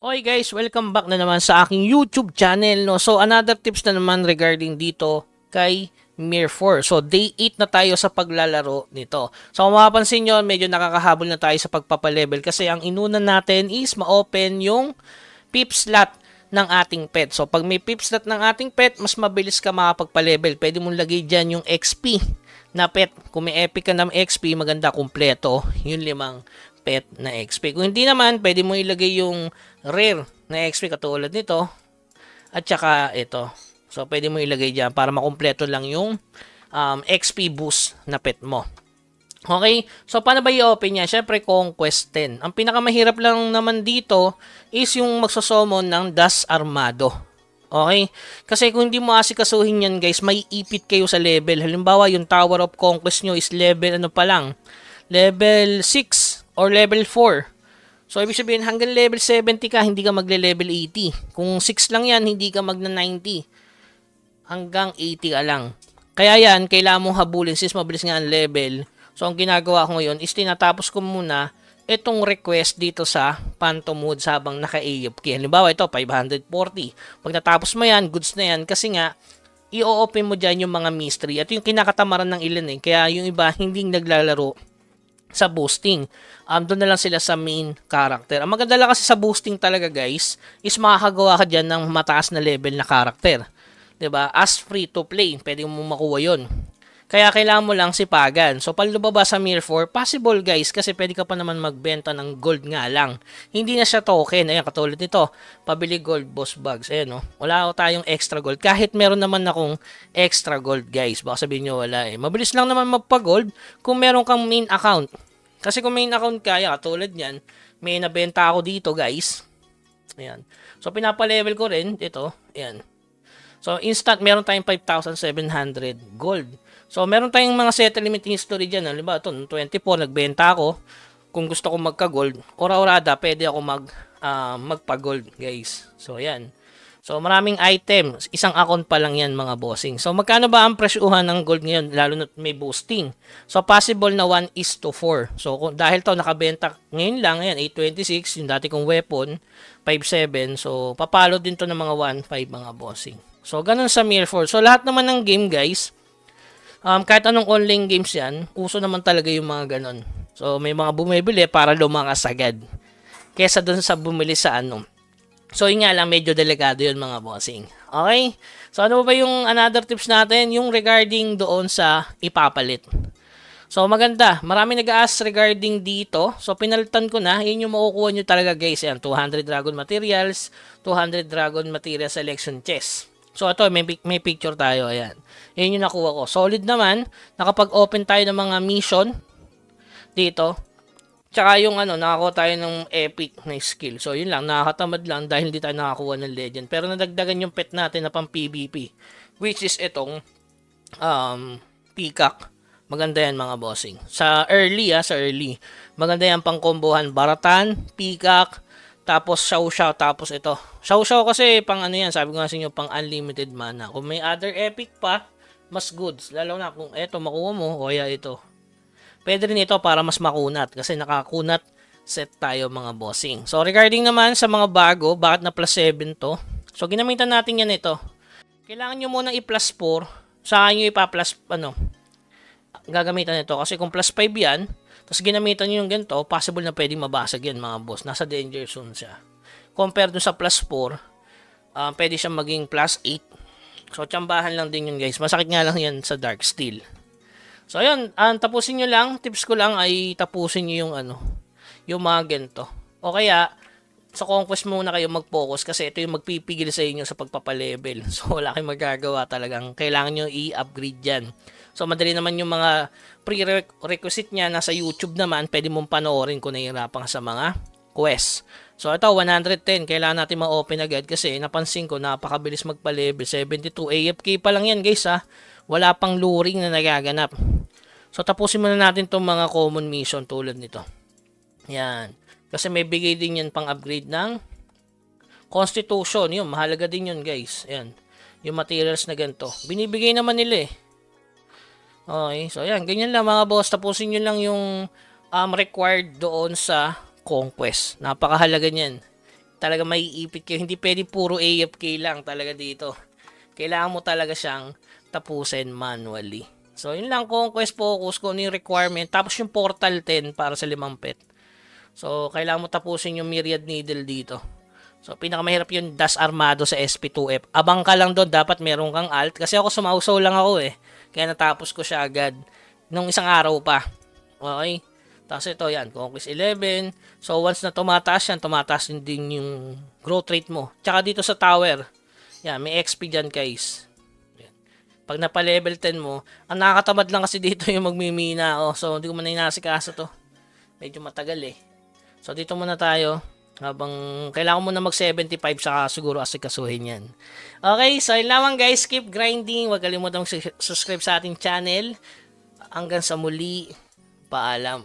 Okay guys, welcome back na naman sa aking YouTube channel. No? So another tips na naman regarding dito kay Mir 4. So day 8 na tayo sa paglalaro nito. So kung mapapansin nyo, medyo nakakahabol na tayo sa pagpapalevel kasi ang inuna natin is ma-open yung pip slot ng ating pet. So pag may pip slot ng ating pet, mas mabilis ka makapagpa-level. Pwede mong lagay dyan yung XP na pet. Kung may epic ka ng XP, maganda kumpleto yung 5 pet na XP. Kung hindi naman, pwede mo ilagay yung rare na XP katulad nito at saka ito. So pwede mo ilagay dyan para makumpleto lang yung XP boost na pet mo. Okay, so paano ba i-open niya? Syempre Conquest 10. Ang pinakamahirap lang naman dito is yung magsusummon ng Das Armado. Okay? Kasi kung hindi mo asikasuhin yan guys, may ipit kayo sa level. Halimbawa, yung Tower of Conquest nyo is level ano pa lang? Level 6 or level 4. So, ibig sabihin, hanggang level 70 ka, hindi ka magle-level 80. Kung 6 lang yan, hindi ka magna 90. Hanggang 80 ka lang. Kaya yan, kailangan mong habulin since mabilis nga ang level. So, ang ginagawa ko ngayon is tinatapos ko muna itong request dito sa Phantom Woods habang naka-AFK. Halimbawa, ito, 540. Pag natapos mo yan, goods na yan. Kasi nga, i-open mo dyan yung mga mystery. At yung kinakatamaran ng ilan eh. Kaya yung iba, hindi naglalaro sa boosting. Doon na lang sila sa main character. Ang maganda lang kasi sa boosting talaga guys, is makakagawa ka dyan ng mataas na level na character. 'Di ba? As free to play, pwede mo makuha yon. Kaya kailangan mo lang sipagan. So, pag lumabas sa Mir 4, possible guys, kasi pwede ka pa naman magbenta ng gold nga lang. Hindi na siya token. Ayan, katulad nito. Pabili gold boss bags. Ayan, no? Wala tayong extra gold. Kahit meron naman akong extra gold, guys. Baka sabihin nyo wala eh. Mabilis lang naman magpa-gold kung meron kang main account. Kasi kung main account kaya, katulad yan, may nabenta ako dito, guys. Ayan. So, pinapalevel ko rin. Ito. Ayan. So, instant, meron tayong 5,700 gold. So, meron tayong mga settlement history dyan. Halimbawa, ito, 24, nagbenta ako. Kung gusto ko magka-gold, ora-orada, pwede ako magpa-gold, guys. So, yan. So, maraming item. Isang account pa lang yan, mga bossing. So, magkano ba ang presyuhan ng gold ngayon, lalo na may boosting? So, possible na 1:4. So, dahil to nakabenta ngayon lang, ayan, 826, yung dati kong weapon, 5.7. So, papalo din to ng mga 1.5, mga bossing. So, ganun sa Mir 4. So, lahat naman ng game, guys, kahit anong online games yan, uso naman talaga yung mga ganon. So, may mga bumibili para lumangas agad. Kesa dun sa bumili sa ano. So, yun nga lang, medyo delikado yun mga bossing. Okay? So, ano ba yung another tips natin? Yung regarding doon sa ipapalit. So, maganda. Marami nag-ask regarding dito. So, pinalitan ko na. Yun yung makukuha nyo talaga guys. Yan, 200 Dragon Materials, 200 Dragon Material Selection Chest. So, ito, may picture tayo. Ayan. Yan yung nakuha ko. Solid naman. Nakapag-open tayo ng mga mission dito. Tsaka yung nakakuha tayo ng epic na skill. So, yun lang. Nakakatamad lang dahil hindi tayo nakakuha ng legend. Pero nadagdagan yung pet natin na pang PvP. Which is itong peacock. Maganda yan mga bossing. Sa early sa early. Maganda yan pang kombohan. Baratan, peacock, tapos Xiao, tapos ito. Xiao kasi pang yan, sabi ko nga sa inyo, pang unlimited mana. Kung may other epic pa, mas goods. Lalo na kung ito makuha mo, o kaya ito. Pwede rin ito para mas makunat. Kasi nakakunat set tayo mga bossing. So regarding naman sa mga bago, bakit na plus 7 to? So ginamitan natin yan ito. Kailangan nyo muna i-plus 4. Saka nyo ipa-plus, gagamitan ito. Kasi kung plus 5 yan, tapos ginamitan nyo yung ganito, possible na pwedeng mabasag yan mga boss. Nasa danger zone siya. Compare dun sa plus 4, pwede siyang maging plus 8. So, tsambahan lang din yun guys. Masakit nga lang yan sa Dark Steel. So, ayun. Tapusin nyo lang. Tips ko lang ay tapusin nyo yung yung mga ganito. O kaya, sa Conquest muna kayo mag-focus kasi ito yung magpipigil sa inyo sa pagpapalevel. So, wala kayong magagawa talagang. Kailangan nyo i-upgrade yan. So, madali naman yung mga prerequisite niya. Nasa YouTube naman, pwede mong panoorin kung nahihirapan ka sa mga quest. So, ito, 110. Kailangan natin ma-open agad kasi napansin ko, napakabilis magpa-level. 72. AFK pa lang yan, guys, ha. Wala pang luring na nagaganap. So, tapusin muna natin itong mga common mission tulad nito. Yan. Kasi may bigay din yan pang upgrade ng Constitution. Yun, mahalaga din yun, guys. Yan. Yung materials na ganito. Binibigay naman nila eh. Okay, so yan, ganyan lang mga boss. Tapusin nyo lang yung required doon sa Conquest. Napakahalaga niyan. talaga maiipit kayo. Hindi pwede puro AFK lang talaga dito. Kailangan mo talaga siyang tapusin manually. So, yun lang, conquest focus, kung ano yung requirement. Tapos yung portal 10 para sa 5 pet. So, kailangan mo tapusin yung myriad needle dito. So, pinakamahirap yung Das Armado sa SP2F. Abang ka lang doon, dapat meron kang alt. Kasi ako sumausaw lang ako eh. Kaya natapos ko siya agad. Nung isang araw pa. Okay? Tapos ito yan, Conquest 11. So, once na tumataas yan, tumataas din yung growth rate mo. Tsaka dito sa tower. Yan, may XP dyan guys. Yan. Pag napa-level 10 mo, ang nakakatamad lang kasi dito yung magmimina. So, hindi ko man inasikaso to. Medyo matagal eh. So, dito muna tayo. Habang kailangan mo na mag 75 saka siguro asikasuhin yan. Okay, so yun lamang guys. Keep grinding. Huwag kalimutan mag-subscribe sa ating channel. Hanggang sa muli. Paalam.